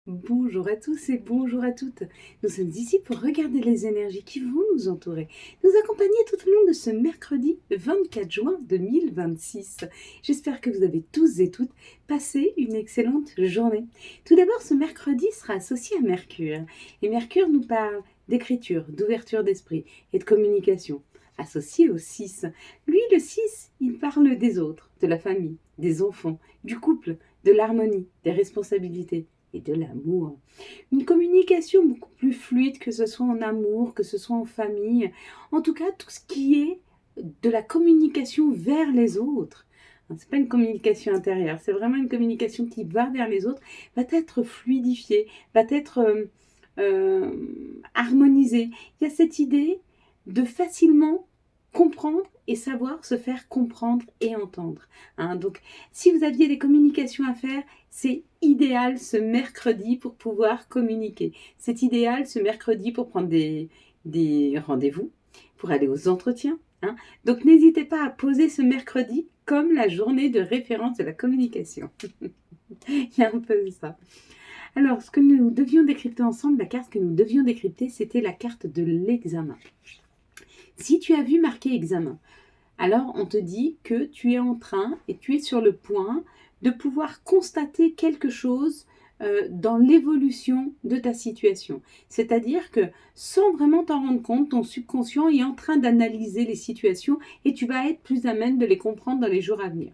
Bonjour à tous et bonjour à toutes. Nous sommes ici pour regarder les énergies qui vont nous entourer, nous accompagner tout au long de ce mercredi 24 juin 2026. J'espère que vous avez tous et toutes passé une excellente journée. Tout d'abord, ce mercredi sera associé à Mercure. Et Mercure nous parle d'écriture, d'ouverture d'esprit et de communication. Associé au 6. Lui, le 6, il parle des autres, de la famille, des enfants, du couple, de l'harmonie, des responsabilités et de l'amour. Une communication beaucoup plus fluide, que ce soit en amour, que ce soit en famille. En tout cas, tout ce qui est de la communication vers les autres. C'est pas une communication intérieure, c'est vraiment une communication qui va vers les autres, va être fluidifiée, va être harmonisée. Il y a cette idée de facilement comprendre et savoir se faire comprendre et entendre. Donc, si vous aviez des communications à faire, c'est idéal ce mercredi pour pouvoir communiquer. C'est idéal ce mercredi pour prendre des rendez-vous, pour aller aux entretiens. Donc, n'hésitez pas à poser ce mercredi comme la journée de référence de la communication. Il y a un peu de ça. Alors, ce que nous devions décrypter ensemble, la carte que nous devions décrypter, c'était la carte de l'examen. Si tu as vu marqué examen, alors on te dit que tu es en train et tu es sur le point de pouvoir constater quelque chose dans l'évolution de ta situation. C'est-à-dire que sans vraiment t'en rendre compte, ton subconscient est en train d'analyser les situations et tu vas être plus à même de les comprendre dans les jours à venir.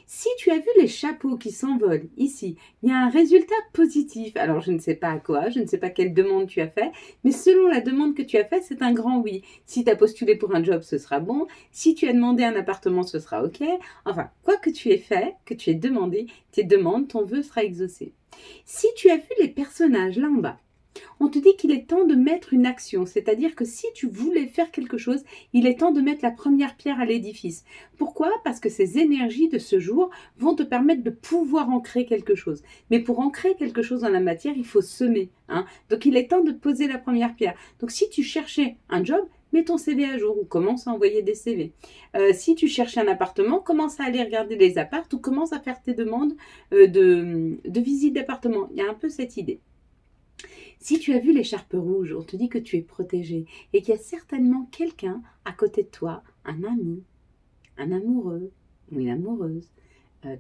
Si tu as vu les chapeaux qui s'envolent ici, il y a un résultat positif. Alors, je ne sais pas à quoi, je ne sais pas quelle demande tu as fait, mais selon la demande que tu as faite, c'est un grand oui. Si tu as postulé pour un job, ce sera bon. Si tu as demandé un appartement, ce sera OK. Enfin, quoi que tu aies fait, que tu aies demandé, tes demandes, ton vœu sera exaucé. Si tu as vu les personnages là en bas, on te dit qu'il est temps de mettre une action, c'est-à-dire que si tu voulais faire quelque chose, il est temps de mettre la première pierre à l'édifice. Pourquoi? Parce que ces énergies de ce jour vont te permettre de pouvoir ancrer quelque chose. Mais pour ancrer quelque chose dans la matière, il faut semer. Donc il est temps de poser la première pierre. Donc si tu cherchais un job, mets ton CV à jour ou commence à envoyer des CV. Si tu cherches un appartement, commence à aller regarder les apparts ou commence à faire tes demandes de visite d'appartement. Il y a un peu cette idée. Si tu as vu l'écharpe rouge, on te dit que tu es protégé et qu'il y a certainement quelqu'un à côté de toi, un ami, un amoureux ou une amoureuse,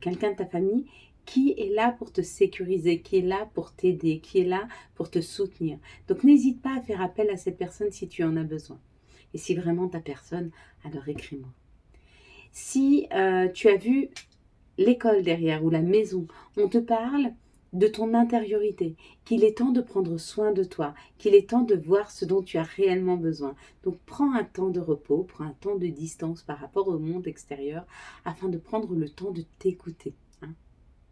quelqu'un de ta famille qui est là pour te sécuriser, qui est là pour t'aider, qui est là pour te soutenir. Donc n'hésite pas à faire appel à cette personne si tu en as besoin. Et si vraiment ta personne, alors écris-moi. Si tu as vu l'école derrière ou la maison, on te parle de ton intériorité, qu'il est temps de prendre soin de toi, qu'il est temps de voir ce dont tu as réellement besoin. Donc prends un temps de repos, prends un temps de distance par rapport au monde extérieur afin de prendre le temps de t'écouter.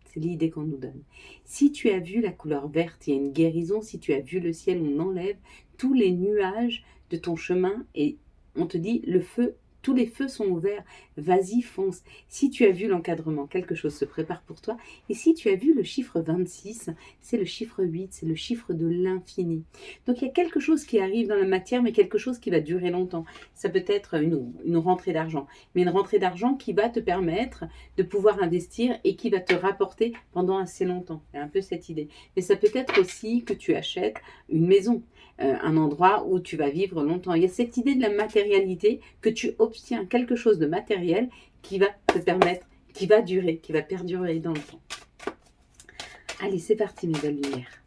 C'est l'idée qu'on nous donne. Si tu as vu la couleur verte, il y a une guérison. Si tu as vu le ciel, on enlève tous les nuages de ton chemin et on te dit le feu. Tous les feux sont ouverts, vas-y, fonce. Si tu as vu l'encadrement, quelque chose se prépare pour toi. Et si tu as vu le chiffre 26, c'est le chiffre 8, c'est le chiffre de l'infini. Donc il y a quelque chose qui arrive dans la matière, mais quelque chose qui va durer longtemps. Ça peut être une rentrée d'argent, mais une rentrée d'argent qui va te permettre de pouvoir investir et qui va te rapporter pendant assez longtemps. C'est un peu cette idée. Mais ça peut être aussi que tu achètes une maison, un endroit où tu vas vivre longtemps. Il y a cette idée de la matérialité, que tu obtiens quelque chose de matériel qui va te permettre, qui va durer, qui va perdurer dans le temps. Allez, c'est parti mes belles lumières.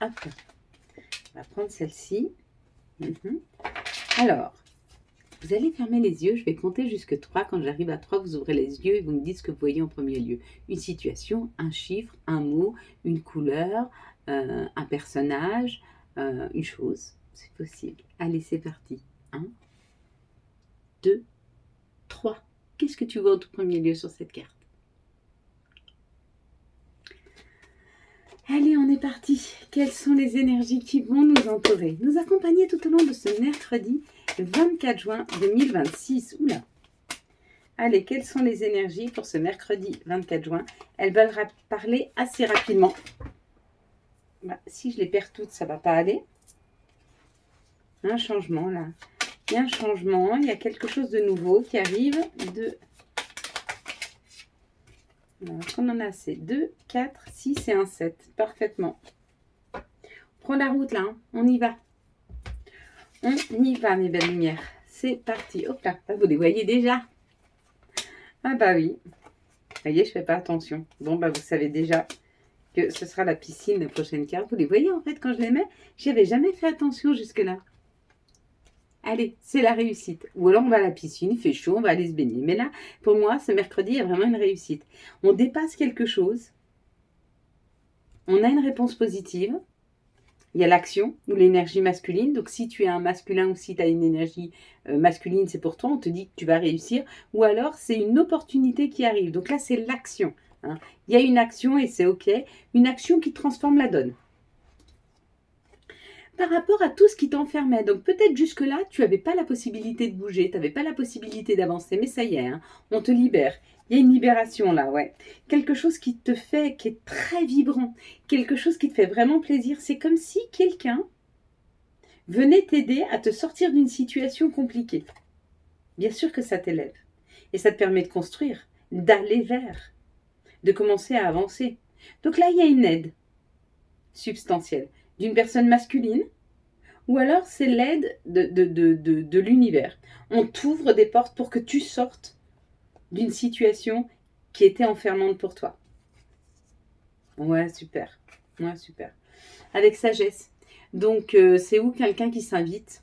Hop, on va prendre celle-ci. Alors, vous allez fermer les yeux, je vais compter jusque 3. Quand j'arrive à 3, vous ouvrez les yeux et vous me dites ce que vous voyez en premier lieu. Une situation, un chiffre, un mot, une couleur, un personnage, une chose. C'est possible. Allez, c'est parti. 1, 2, 3. Qu'est-ce que tu vois en tout premier lieu sur cette carte? Allez, on est parti. Quelles sont les énergies qui vont nous entourer, nous accompagner tout au long de ce mercredi 24 juin 2026? Oula. Allez, quelles sont les énergies pour ce mercredi 24 juin? Elles veulent parler assez rapidement. Si je les perds toutes, ça ne va pas aller. Un changement là. Il y a un changement, il y a quelque chose de nouveau qui arrive. Alors, on en a assez. 2, 4, 6 et un 7. Parfaitement. prends la route là, hein. On y va. On y va, mes belles lumières. C'est parti. Hop là, vous les voyez déjà. Ah bah oui. Vous voyez, je fais pas attention. Bon, bah vous savez déjà que ce sera la piscine, la prochaine carte. Vous les voyez en fait quand je les mets, j'y avais jamais fait attention jusque-là. Allez, c'est la réussite. Ou alors on va à la piscine, il fait chaud, on va aller se baigner. Mais là, pour moi, ce mercredi, il y a vraiment une réussite. On dépasse quelque chose. On a une réponse positive. Il y a l'action ou l'énergie masculine. Donc, si tu es un masculin ou si tu as une énergie masculine, c'est pour toi. On te dit que tu vas réussir. Ou alors, c'est une opportunité qui arrive. Donc là, c'est l'action. Hein. Il y a une action et c'est OK. Une action qui transforme la donne. Par rapport à tout ce qui t'enfermait. Donc peut-être jusque-là, tu n'avais pas la possibilité de bouger, tu n'avais pas la possibilité d'avancer, mais ça y est, hein, on te libère. Il y a une libération là, ouais. Quelque chose qui te fait, qui est très vibrant, quelque chose qui te fait vraiment plaisir. C'est comme si quelqu'un venait t'aider à te sortir d'une situation compliquée. Bien sûr que ça t'élève. Et ça te permet de construire, d'aller vers, de commencer à avancer. Donc là, il y a une aide substantielle d'une personne masculine, ou alors c'est l'aide de l'univers. On t'ouvre des portes pour que tu sortes d'une situation qui était enfermante pour toi. Ouais, super. Ouais, super. Avec sagesse. Donc, c'est où quelqu'un qui s'invite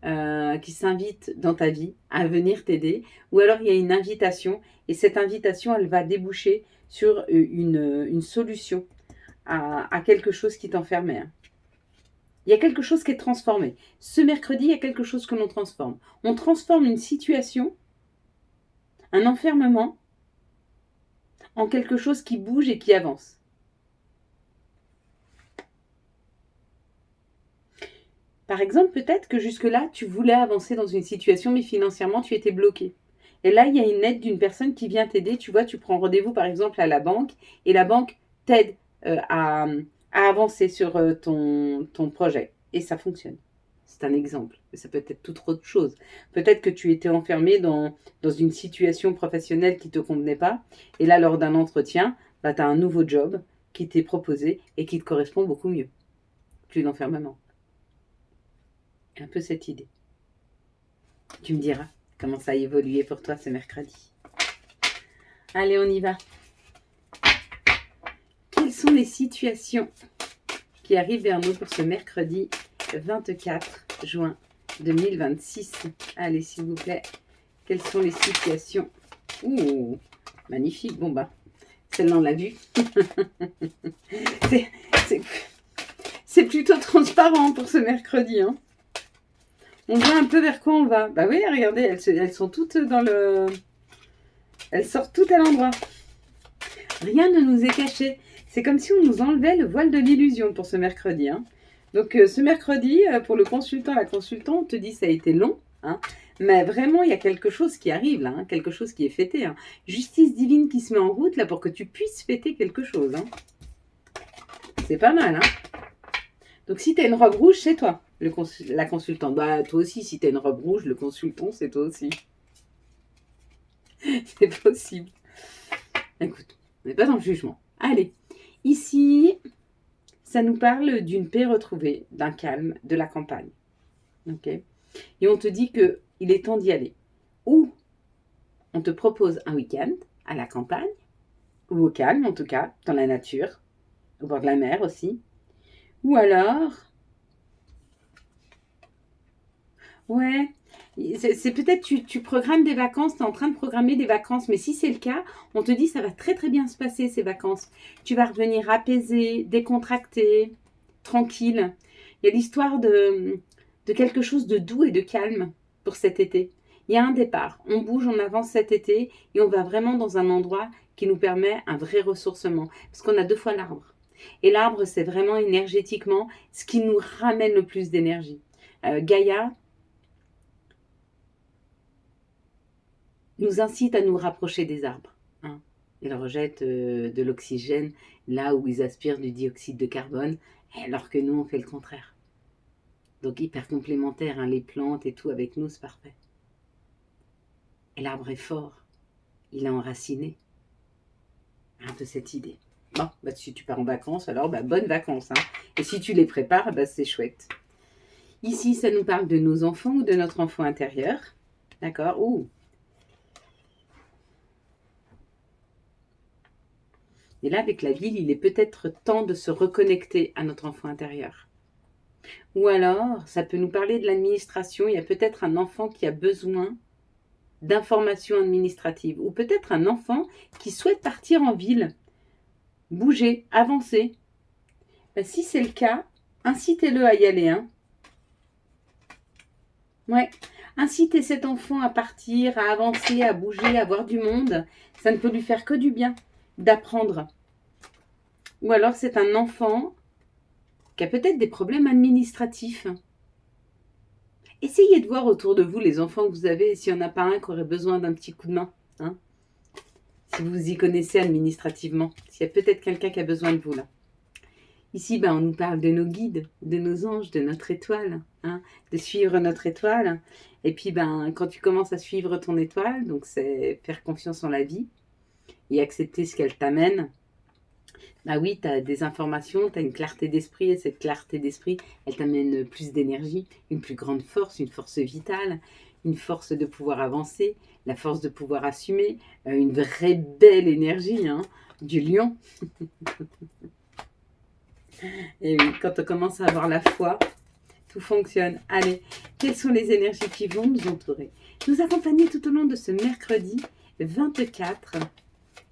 dans ta vie à venir t'aider, ou alors il y a une invitation, et cette invitation, elle va déboucher sur une solution à quelque chose qui t'enfermait. Hein. Il y a quelque chose qui est transformé. Ce mercredi, il y a quelque chose que l'on transforme. On transforme une situation, un enfermement, en quelque chose qui bouge et qui avance. Par exemple, peut-être que jusque-là, tu voulais avancer dans une situation, mais financièrement, tu étais bloqué. Et là, il y a une aide d'une personne qui vient t'aider. Tu vois, tu prends rendez-vous, par exemple, à la banque, et la banque t'aide à avancer sur ton projet. Et ça fonctionne. C'est un exemple. Mais ça peut être toute autre chose. Peut-être que tu étais enfermé dans une situation professionnelle qui ne te convenait pas. Et là, lors d'un entretien, bah, tu as un nouveau job qui t'est proposé et qui te correspond beaucoup mieux. Plus d'enfermement. Un peu cette idée. Tu me diras comment ça a évolué pour toi ce mercredi. Allez, on y va. Quelles sont les situations qui arrivent vers nous pour ce mercredi 24 juin 2026? Allez, s'il vous plaît. Quelles sont les situations? Ouh, magnifique. Bon, bah, celle-là, on l'a vue. c'est plutôt transparent pour ce mercredi. Hein. On voit un peu vers quoi on va. Bah oui, regardez, elles sont toutes dans le... Elles sortent toutes à l'endroit. Rien ne nous est caché. C'est comme si on nous enlevait le voile de l'illusion pour ce mercredi. Hein. Donc ce mercredi, pour le consultant, la consultante, on te dit ça a été long. Hein, mais vraiment, il y a quelque chose qui arrive là. Hein, quelque chose qui est fêté. Hein. Justice divine qui se met en route là pour que tu puisses fêter quelque chose. Hein. C'est pas mal. Hein. Donc si tu as une robe rouge, c'est toi. La consultante. Bah, toi aussi, si tu as une robe rouge, le consultant, c'est toi aussi. C'est possible. Écoute, on n'est pas dans le jugement. Allez, ici, ça nous parle d'une paix retrouvée, d'un calme, de la campagne. Ok. Et on te dit qu'il est temps d'y aller. Ou on te propose un week-end à la campagne, ou au calme en tout cas, dans la nature, au bord de la mer aussi. Ou alors... Ouais, c'est peut-être tu programmes des vacances, tu es en train de programmer des vacances, mais si c'est le cas, on te dit ça va très très bien se passer ces vacances. Tu vas revenir apaisé, décontracté, tranquille. Il y a l'histoire de quelque chose de doux et de calme pour cet été. Il y a un départ, on bouge, on avance cet été et on va vraiment dans un endroit qui nous permet un vrai ressourcement. Parce qu'on a 2 fois l'arbre. Et l'arbre, c'est vraiment énergétiquement ce qui nous ramène le plus d'énergie. Gaïa nous incite à nous rapprocher des arbres. Hein. Ils rejettent de l'oxygène là où ils aspirent du dioxyde de carbone, alors que nous, on fait le contraire. Donc hyper complémentaire, hein, les plantes et tout avec nous, c'est parfait. Et l'arbre est fort, il est enraciné. Un peu cette idée. Bon, bah, si tu pars en vacances, alors bah, bonnes vacances. Hein. Et si tu les prépares, bah, c'est chouette. Ici, ça nous parle de nos enfants ou de notre enfant intérieur. D'accord. Ouh. Et là, avec la ville, il est peut-être temps de se reconnecter à notre enfant intérieur. Ou alors, ça peut nous parler de l'administration. Il y a peut-être un enfant qui a besoin d'informations administratives. Ou peut-être un enfant qui souhaite partir en ville, bouger, avancer. Ben, si c'est le cas, incitez-le à y aller. Hein. Ouais. Incitez cet enfant à partir, à avancer, à bouger, à voir du monde. Ça ne peut lui faire que du bien d'apprendre. Ou alors c'est un enfant qui a peut-être des problèmes administratifs. Essayez de voir autour de vous les enfants que vous avez, s'il n'y en a pas un qui aurait besoin d'un petit coup de main. Hein, si vous y connaissez administrativement. S'il y a peut-être quelqu'un qui a besoin de vous là. Ici, ben, on nous parle de nos guides, de nos anges, de notre étoile, hein, de suivre notre étoile. Et puis, ben, quand tu commences à suivre ton étoile, donc c'est faire confiance en la vie et accepter ce qu'elle t'amène. Bah oui, tu as des informations, tu as une clarté d'esprit, et cette clarté d'esprit, elle t'amène plus d'énergie, une plus grande force, une force vitale, une force de pouvoir avancer, la force de pouvoir assumer, une vraie belle énergie, hein, du lion. Et oui, quand on commence à avoir la foi, tout fonctionne. Allez, quelles sont les énergies qui vont nous entourer, nous accompagner tout au long de ce mercredi 24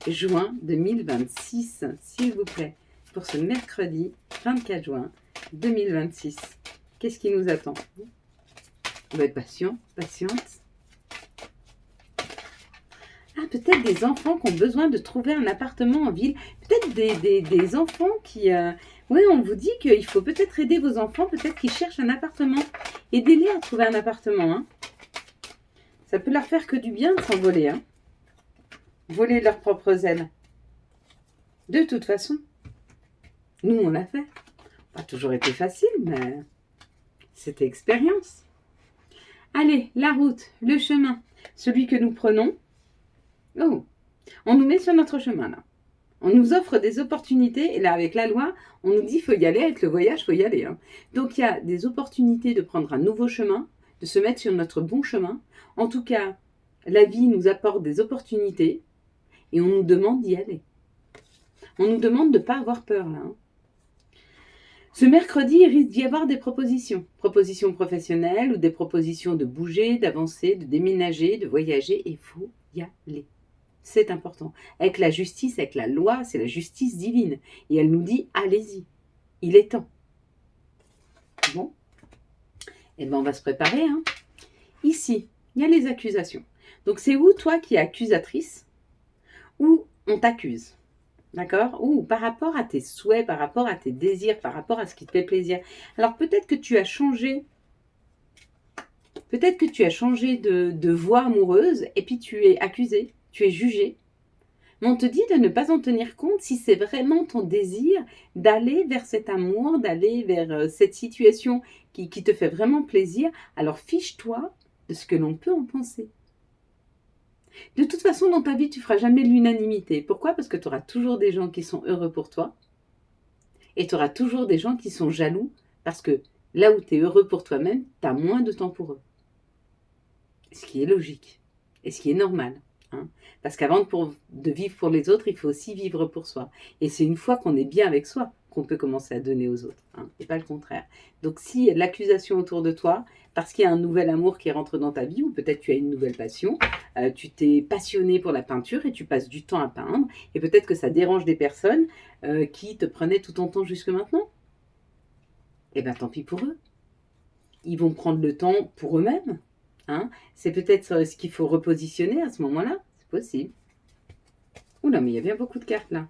juin 2026, s'il vous plaît, pour ce mercredi 24 juin 2026. Qu'est-ce qui nous attend? On va être patient, patiente. Ah, peut-être des enfants qui ont besoin de trouver un appartement en ville. Peut-être des enfants qui... Oui, on vous dit qu'il faut peut-être aider vos enfants, peut-être qu'ils cherchent un appartement. Aidez-les à trouver un appartement. Hein. Ça peut leur faire que du bien de s'envoler. Hein. Voler leurs propres ailes. De toute façon, nous, on l'a fait. Pas toujours été facile, mais c'était expérience. Allez, la route, le chemin, celui que nous prenons. Oh, on nous met sur notre chemin, là. On nous offre des opportunités, et là, avec la loi, on nous dit qu'il faut y aller, avec le voyage, il faut y aller. Hein. Donc, il y a des opportunités de prendre un nouveau chemin, de se mettre sur notre bon chemin. En tout cas, la vie nous apporte des opportunités, et on nous demande d'y aller. On nous demande de ne pas avoir peur, là. Hein. Ce mercredi, il risque d'y avoir des propositions. Propositions professionnelles ou des propositions de bouger, d'avancer, de déménager, de voyager. Il faut y aller. C'est important. Avec la justice, avec la loi, c'est la justice divine. Et elle nous dit, allez-y. Il est temps. Bon. Eh bien, on va se préparer. Hein. Ici, il y a les accusations. Donc, c'est où, toi, qui es accusatrice, où on t'accuse. D'accord? Ou par rapport à tes souhaits, par rapport à tes désirs, par rapport à ce qui te fait plaisir. Alors peut-être que tu as changé, de voie amoureuse et puis tu es accusé, tu es jugé. Mais on te dit de ne pas en tenir compte si c'est vraiment ton désir d'aller vers cet amour, d'aller vers cette situation qui te fait vraiment plaisir. Alors fiche-toi de ce que l'on peut en penser. De toute façon, dans ta vie, tu ne feras jamais l'unanimité. Pourquoi? Parce que tu auras toujours des gens qui sont heureux pour toi. Et tu auras toujours des gens qui sont jaloux. Parce que là où tu es heureux pour toi-même, tu as moins de temps pour eux. Ce qui est logique. Et ce qui est normal. Hein. Parce qu'avant de vivre pour les autres, il faut aussi vivre pour soi. Et c'est une fois qu'on est bien avec soi qu'on peut commencer à donner aux autres. Hein, et pas le contraire. Donc s'il y a de l'accusation autour de toi, parce qu'il y a un nouvel amour qui rentre dans ta vie, ou peut-être tu as une nouvelle passion, tu t'es passionné pour la peinture et tu passes du temps à peindre, et peut-être que ça dérange des personnes qui te prenaient tout ton temps jusque maintenant. Eh bien tant pis pour eux. Ils vont prendre le temps pour eux-mêmes. Hein. C'est peut-être ce qu'il faut repositionner à ce moment-là. C'est possible. Oula, mais il y a bien beaucoup de cartes là.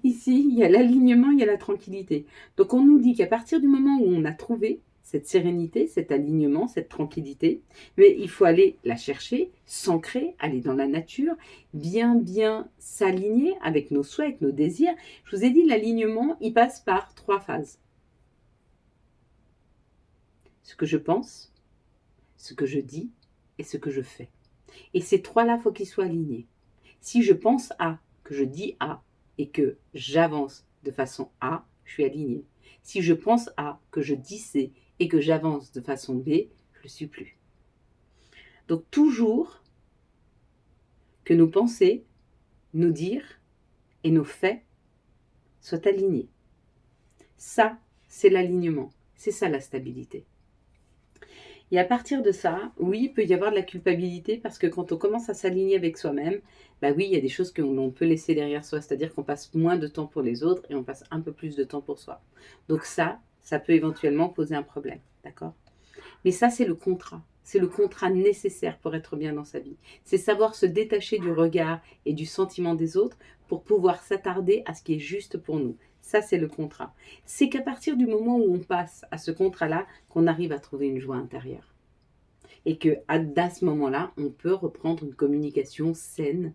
Ici, il y a l'alignement, il y a la tranquillité. Donc on nous dit qu'à partir du moment où on a trouvé cette sérénité, cet alignement, cette tranquillité, mais il faut aller la chercher, s'ancrer, aller dans la nature, bien s'aligner avec nos souhaits, avec nos désirs. Je vous ai dit, l'alignement, il passe par 3 phases. Ce que je pense, ce que je dis et ce que je fais. Et ces 3-là, il faut qu'ils soient alignés. Si je pense A, que je dis A, et que j'avance de façon A, je suis aligné. Si je pense A, que je dis C et que j'avance de façon B, je ne le suis plus. Donc toujours que nos pensées, nos dires et nos faits soient alignés. Ça, c'est l'alignement. C'est ça la stabilité. Et à partir de ça, oui, il peut y avoir de la culpabilité parce que quand on commence à s'aligner avec soi-même, bah oui, il y a des choses qu'on peut laisser derrière soi. C'est-à-dire qu'on passe moins de temps pour les autres et on passe un peu plus de temps pour soi. Donc ça peut éventuellement poser un problème. D'accord ? Mais ça, c'est le contrat. C'est le contrat nécessaire pour être bien dans sa vie. C'est savoir se détacher du regard et du sentiment des autres pour pouvoir s'attarder à ce qui est juste pour nous. Ça, c'est le contrat. C'est qu'à partir du moment où on passe à ce contrat-là, qu'on arrive à trouver une joie intérieure. Et qu'à ce moment-là, on peut reprendre une communication saine,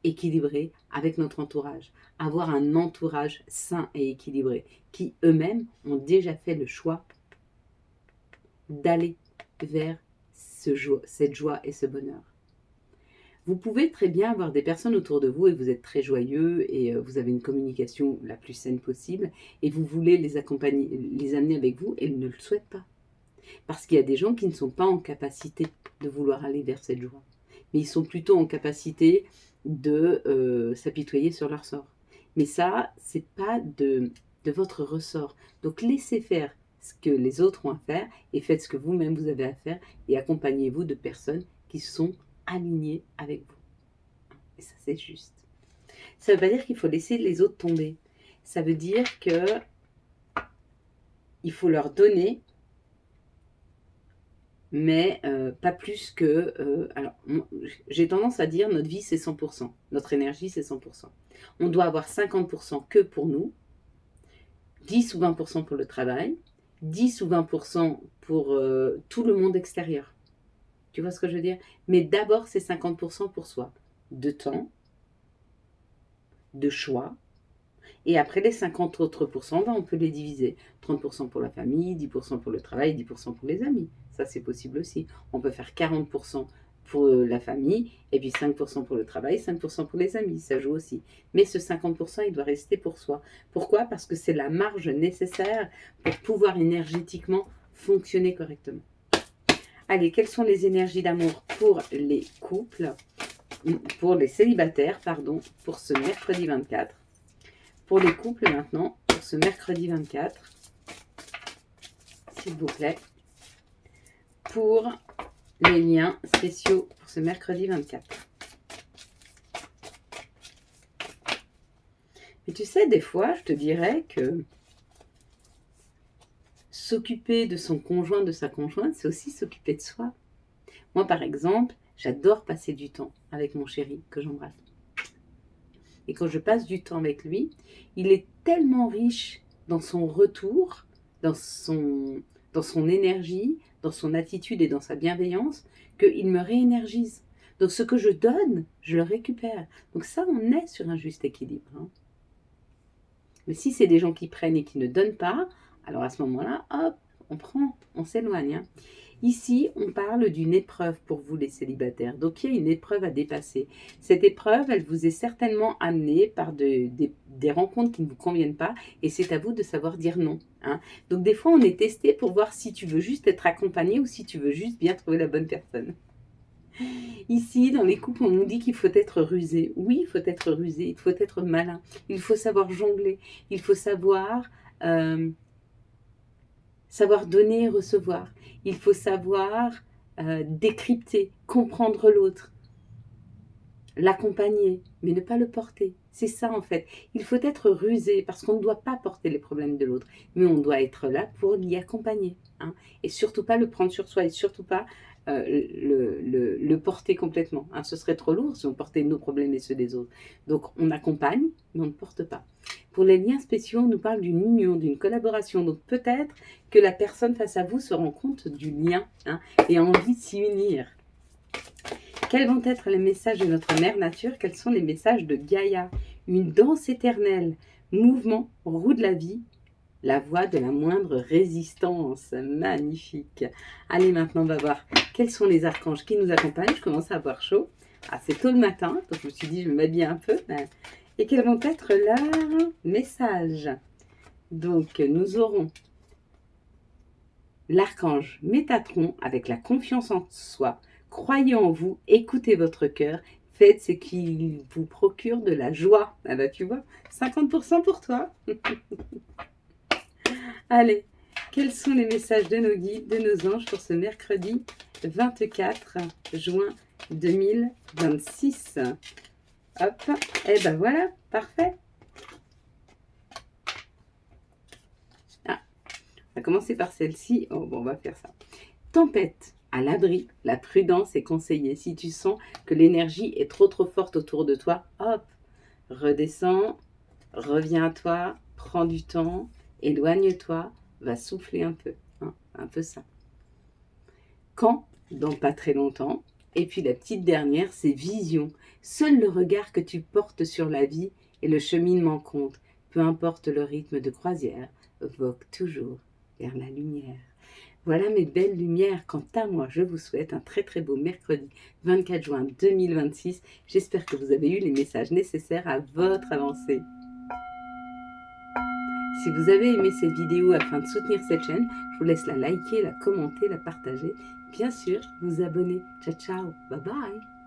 équilibrée avec notre entourage. Avoir un entourage sain et équilibré, qui eux-mêmes ont déjà fait le choix d'aller vers cette joie et ce bonheur. Vous pouvez très bien avoir des personnes autour de vous et vous êtes très joyeux et vous avez une communication la plus saine possible et vous voulez les accompagner, les amener avec vous et ils ne le souhaitent pas. Parce qu'il y a des gens qui ne sont pas en capacité de vouloir aller vers cette joie. Mais ils sont plutôt en capacité de s'apitoyer sur leur sort. Mais ça, c'est pas de votre ressort. Donc laissez faire ce que les autres ont à faire et faites ce que vous-même vous avez à faire et accompagnez-vous de personnes qui sont alignées avec vous. Et ça, c'est juste. Ça ne veut pas dire qu'il faut laisser les autres tomber. Ça veut dire que il faut leur donner, mais pas plus que... alors, j'ai tendance à dire notre vie, c'est 100%. Notre énergie, c'est 100%. On doit avoir 50% que pour nous, 10 ou 20% pour le travail, 10 ou 20% pour tout le monde extérieur. Tu vois ce que je veux dire ? Mais d'abord, c'est 50% pour soi. De temps, de choix. Et après, les 50 autres pourcents, on peut les diviser. 30% pour la famille, 10% pour le travail, 10% pour les amis. Ça, c'est possible aussi. On peut faire 40% pour la famille, et puis 5% pour le travail, 5% pour les amis. Ça joue aussi. Mais ce 50%, il doit rester pour soi. Pourquoi ? Parce que c'est la marge nécessaire pour pouvoir énergétiquement fonctionner correctement. Allez, quelles sont les énergies d'amour pour les couples, pour les célibataires, pardon, pour ce mercredi 24 ? Pour les couples maintenant, pour ce mercredi 24, s'il vous plaît, pour les liens spéciaux pour ce mercredi 24. Mais tu sais, des fois, je te dirais que s'occuper de son conjoint, de sa conjointe, c'est aussi s'occuper de soi. Moi, par exemple, j'adore passer du temps avec mon chéri que j'embrasse. Et quand je passe du temps avec lui, il est tellement riche dans son retour, dans son énergie, dans son attitude et dans sa bienveillance, qu'il me réénergise. Donc ce que je donne, je le récupère. Donc ça, on est sur un juste équilibre. Hein. Mais si c'est des gens qui prennent et qui ne donnent pas, alors à ce moment-là, hop, on prend, on s'éloigne. Hein. Ici, on parle d'une épreuve pour vous les célibataires. Donc, il y a une épreuve à dépasser. Cette épreuve, elle vous est certainement amenée par des rencontres qui ne vous conviennent pas et c'est à vous de savoir dire non. Hein. Donc, des fois, on est testé pour voir si tu veux juste être accompagné ou si tu veux juste bien trouver la bonne personne. Ici, dans les couples, on nous dit qu'il faut être rusé. Oui, il faut être rusé, il faut être malin, il faut savoir jongler, il faut savoir donner et recevoir. Il faut savoir décrypter, comprendre l'autre, l'accompagner, mais ne pas le porter. C'est ça en fait. Il faut être rusé parce qu'on ne doit pas porter les problèmes de l'autre, mais on doit être là pour l'y accompagner. Hein, et surtout pas le prendre sur soi et surtout pas le porter complètement. Hein, ce serait trop lourd si on portait nos problèmes et ceux des autres. Donc on accompagne, mais on ne porte pas. Pour les liens spéciaux, on nous parle d'une union, d'une collaboration. Donc peut-être que la personne face à vous se rend compte du lien et a envie de s'y unir. Quels vont être les messages de notre mère nature ? Quels sont les messages de Gaïa ? Une danse éternelle, mouvement, roue de la vie, la voie de la moindre résistance. Magnifique. Allez, maintenant, on va voir quels sont les archanges qui nous accompagnent. Je commence à avoir chaud. Ah, c'est tôt le matin, donc je me suis dit, je vais m'habiller un peu. et quels vont être leurs messages. Donc, nous aurons l'archange Métatron avec la confiance en soi. Croyez en vous, écoutez votre cœur, faites ce qui vous procure de la joie. Ah bah tu vois, 50% pour toi. Allez, quels sont les messages de nos guides, de nos anges pour ce mercredi 24 juin 2026? Hop, et ben voilà, parfait. On va commencer par celle-ci. Oh, bon, on va faire ça. Tempête, à l'abri, la prudence est conseillée. Si tu sens que l'énergie est trop forte autour de toi, hop, redescends, reviens à toi, prends du temps, éloigne-toi, va souffler un peu. Hein, un peu ça. Quand, dans pas très longtemps. Et puis la petite dernière, c'est vision. Seul le regard que tu portes sur la vie et le cheminement compte. Peu importe le rythme de croisière, vogue toujours vers la lumière. Voilà mes belles lumières. Quant à moi, je vous souhaite un très beau mercredi 24 juin 2026. J'espère que vous avez eu les messages nécessaires à votre avancée. Si vous avez aimé cette vidéo afin de soutenir cette chaîne, je vous laisse la liker, la commenter, la partager. Bien sûr, vous abonner. Ciao, ciao. Bye bye.